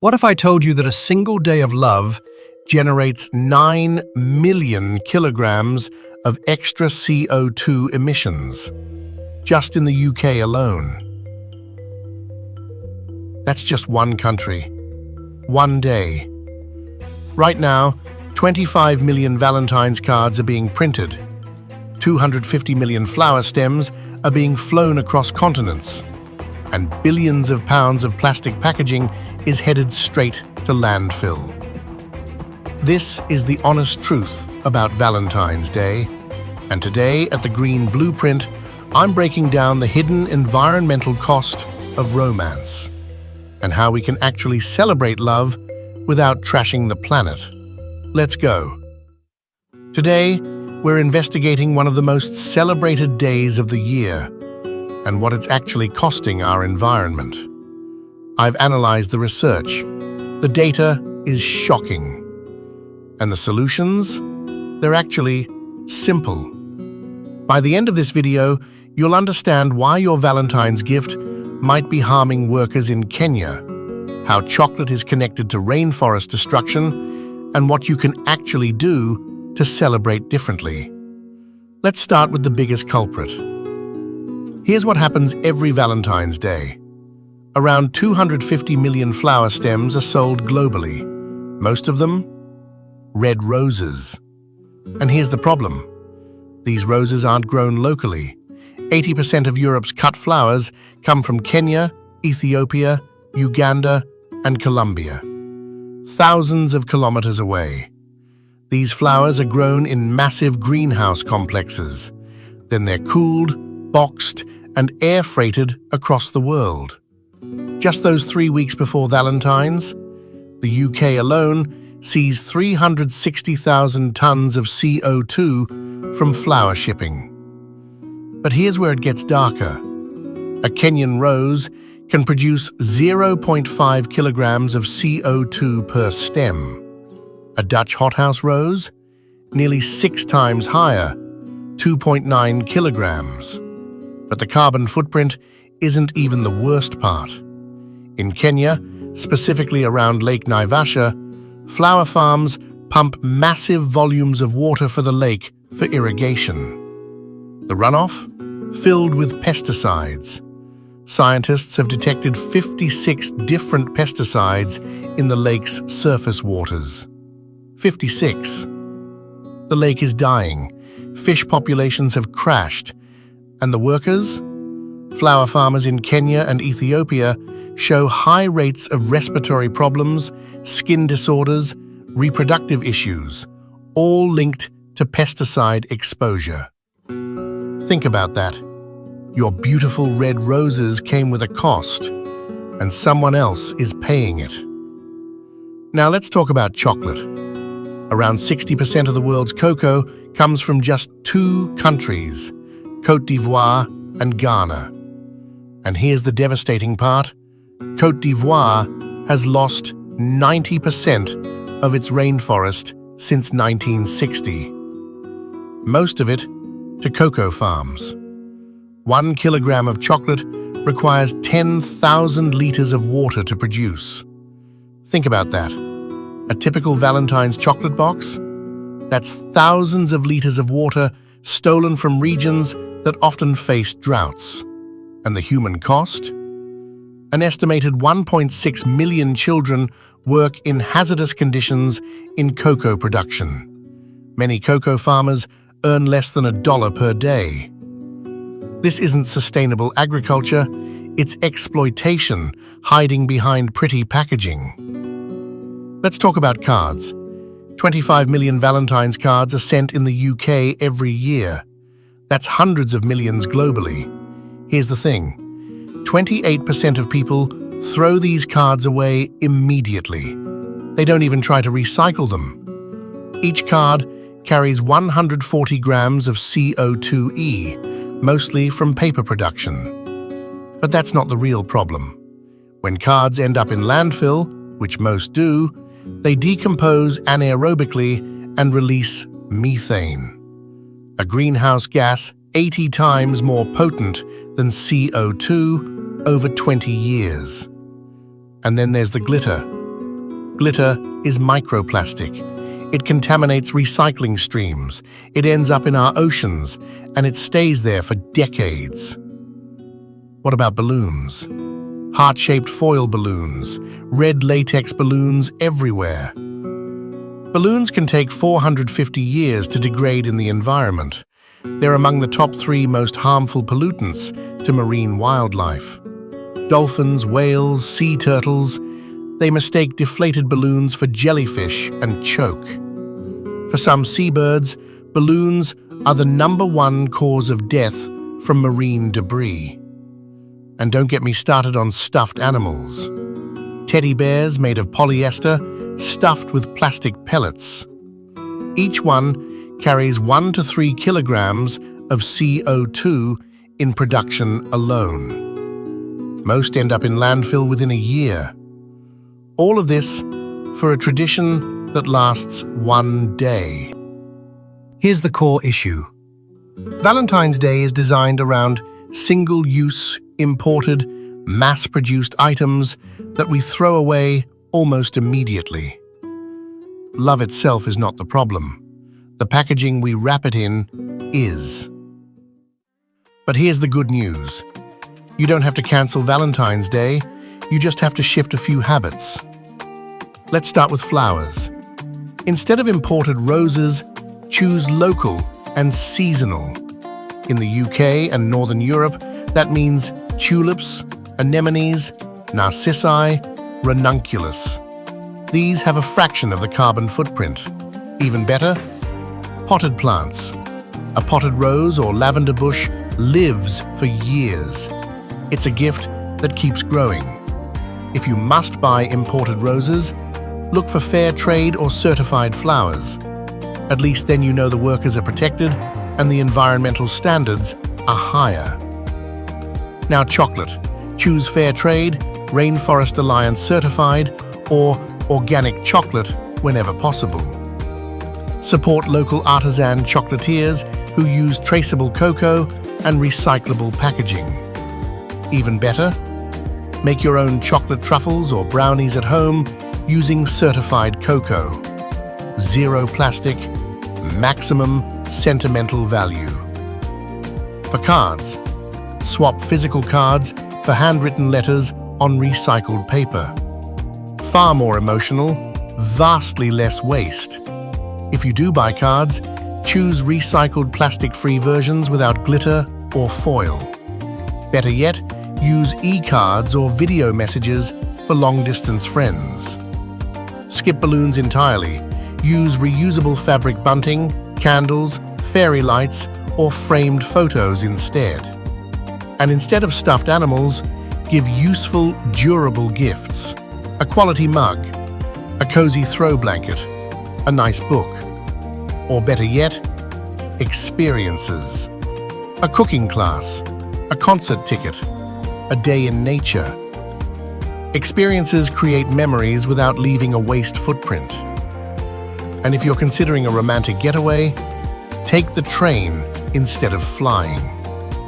What if I told you that a single day of love generates 9 million kilograms of extra CO2 emissions, just in the UK alone? That's just one country, one day. Right now, 25 million Valentine's cards are being printed. 250 million flower stems are being flown across continents. And billions of pounds of plastic packaging is headed straight to landfill. This is the honest truth about Valentine's Day. And today at the Green Blueprint, I'm breaking down the hidden environmental cost of romance and how we can actually celebrate love without trashing the planet. Let's go. Today, we're investigating one of the most celebrated days of the year and what it's actually costing our environment. I've analyzed the research. The data is shocking. And the solutions? They're actually simple. By the end of this video, you'll understand why your Valentine's gift might be harming workers in Kenya, how chocolate is connected to rainforest destruction, and what you can actually do to celebrate differently. Let's start with the biggest culprit. Here's what happens every Valentine's Day. Around 250 million flower stems are sold globally. Most of them, red roses. And here's the problem. These roses aren't grown locally. 80% of Europe's cut flowers come from Kenya, Ethiopia, Uganda, and Colombia. Thousands of kilometers away. These flowers are grown in massive greenhouse complexes. Then they're cooled, boxed, and air-freighted across the world. Just those 3 weeks before Valentine's, the UK alone sees 360,000 tons of CO2 from flower shipping. But here's where it gets darker. A Kenyan rose can produce 0.5 kilograms of CO2 per stem. A Dutch hothouse rose, nearly 6 times higher, 2.9 kilograms. But the carbon footprint isn't even the worst part. In Kenya, specifically around Lake Naivasha, flower farms pump massive volumes of water for the lake for irrigation. The runoff? Filled with pesticides. Scientists have detected 56 different pesticides in the lake's surface waters. 56. The lake is dying. Fish populations have crashed. And the workers? Flower farmers in Kenya and Ethiopia show high rates of respiratory problems, skin disorders, reproductive issues, all linked to pesticide exposure. Think about that. Your beautiful red roses came with a cost, and someone else is paying it. Now let's talk about chocolate. Around 60% of the world's cocoa comes from just 2 countries, Côte d'Ivoire and Ghana. And here's the devastating part. Côte d'Ivoire has lost 90% of its rainforest since 1960. Most of it to cocoa farms. 1 kilogram of chocolate requires 10,000 liters of water to produce. Think about that. A typical Valentine's chocolate box? That's thousands of liters of water stolen from regions that often face droughts. And the human cost? An estimated 1.6 million children work in hazardous conditions in cocoa production. Many cocoa farmers earn less than $1 per day. This isn't sustainable agriculture, it's exploitation hiding behind pretty packaging. Let's talk about cards. 25 million Valentine's cards are sent in the UK every year. That's hundreds of millions globally. Here's the thing. 28% of people throw these cards away immediately. They don't even try to recycle them. Each card carries 140 grams of CO2e, mostly from paper production. But that's not the real problem. When cards end up in landfill, which most do, they decompose anaerobically and release methane, a greenhouse gas 80 times more potent than CO2 over 20 years. And then there's the glitter, Glitter is microplastic. It contaminates recycling streams. It ends up in our oceans, and it stays there for decades. What about balloons? Heart-shaped foil balloons, red latex balloons everywhere. Balloons can take 450 years to degrade in the environment. They're among the top 3 most harmful pollutants to marine wildlife. Dolphins, whales, sea turtles, they mistake deflated balloons for jellyfish and choke. For some seabirds, balloons are the #1 cause of death from marine debris. And don't get me started on stuffed animals. Teddy bears made of polyester, stuffed with plastic pellets. Each one carries 1 to 3 kilograms of CO2 in production alone. Most end up in landfill within a year. All of this for a tradition that lasts 1 day. Here's the core issue. Valentine's Day is designed around single-use, imported, mass-produced items that we throw away almost immediately. Love itself is not the problem. The packaging we wrap it in is. But here's the good news. You don't have to cancel Valentine's Day, you just have to shift a few habits. Let's start with flowers. Instead of imported roses, choose local and seasonal. In the UK and Northern Europe, that means tulips, anemones, narcissi, ranunculus. These have a fraction of the carbon footprint. Even better, potted plants. A potted rose or lavender bush lives for years. It's a gift that keeps growing. If you must buy imported roses, look for Fairtrade or certified flowers. At least then you know the workers are protected and the environmental standards are higher. Now chocolate. Choose Fairtrade, Rainforest Alliance certified, or organic chocolate whenever possible. Support local artisan chocolatiers who use traceable cocoa and recyclable packaging. Even better, make your own chocolate truffles or brownies at home using certified cocoa. Zero plastic, maximum sentimental value. For cards, swap physical cards for handwritten letters on recycled paper. Far more emotional, vastly less waste. If you do buy cards, choose recycled plastic-free versions without glitter or foil. Better yet, use e-cards or video messages for long-distance friends. Skip balloons entirely. Use reusable fabric bunting, candles, fairy lights, or framed photos instead. And instead of stuffed animals, give useful, durable gifts. A quality mug, a cozy throw blanket, a nice book. Or better yet, experiences. A cooking class, a concert ticket, a day in nature. Experiences create memories without leaving a waste footprint. And if you're considering a romantic getaway, take the train instead of flying.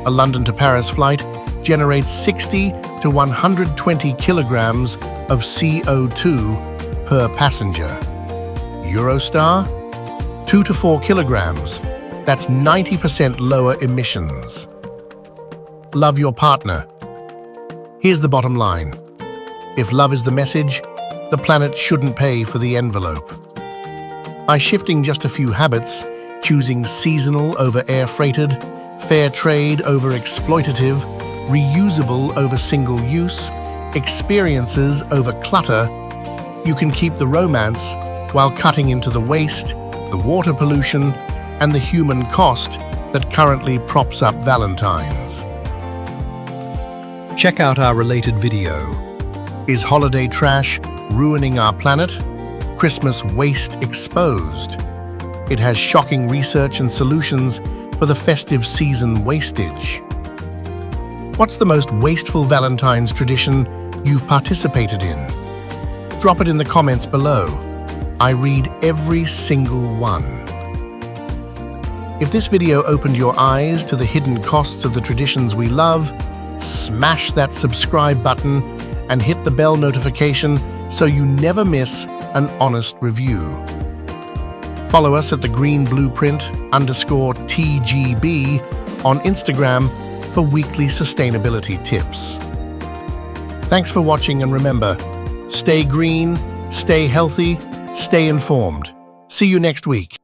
A London to Paris flight generates 60 to 120 kilograms of CO2 per passenger. Eurostar? 2 to 4 kilograms. That's 90% lower emissions. Love your partner. Here's the bottom line. If love is the message, the planet shouldn't pay for the envelope. By shifting just a few habits, choosing seasonal over air-freighted, fair trade over exploitative, reusable over single-use, experiences over clutter, you can keep the romance while cutting into the waste, the water pollution, and the human cost that currently props up Valentine's. Check out our related video. Is holiday trash ruining our planet? Christmas waste exposed. It has shocking research and solutions for the festive season wastage. What's the most wasteful Valentine's tradition you've participated in? Drop it in the comments below. I read every single one. If this video opened your eyes to the hidden costs of the traditions we love, smash that subscribe button and hit the bell notification so you never miss an honest review. Follow us at the greenblueprint_TGB on Instagram for weekly sustainability tips. Thanks for watching, and remember, stay green, stay healthy, stay informed. See you next week.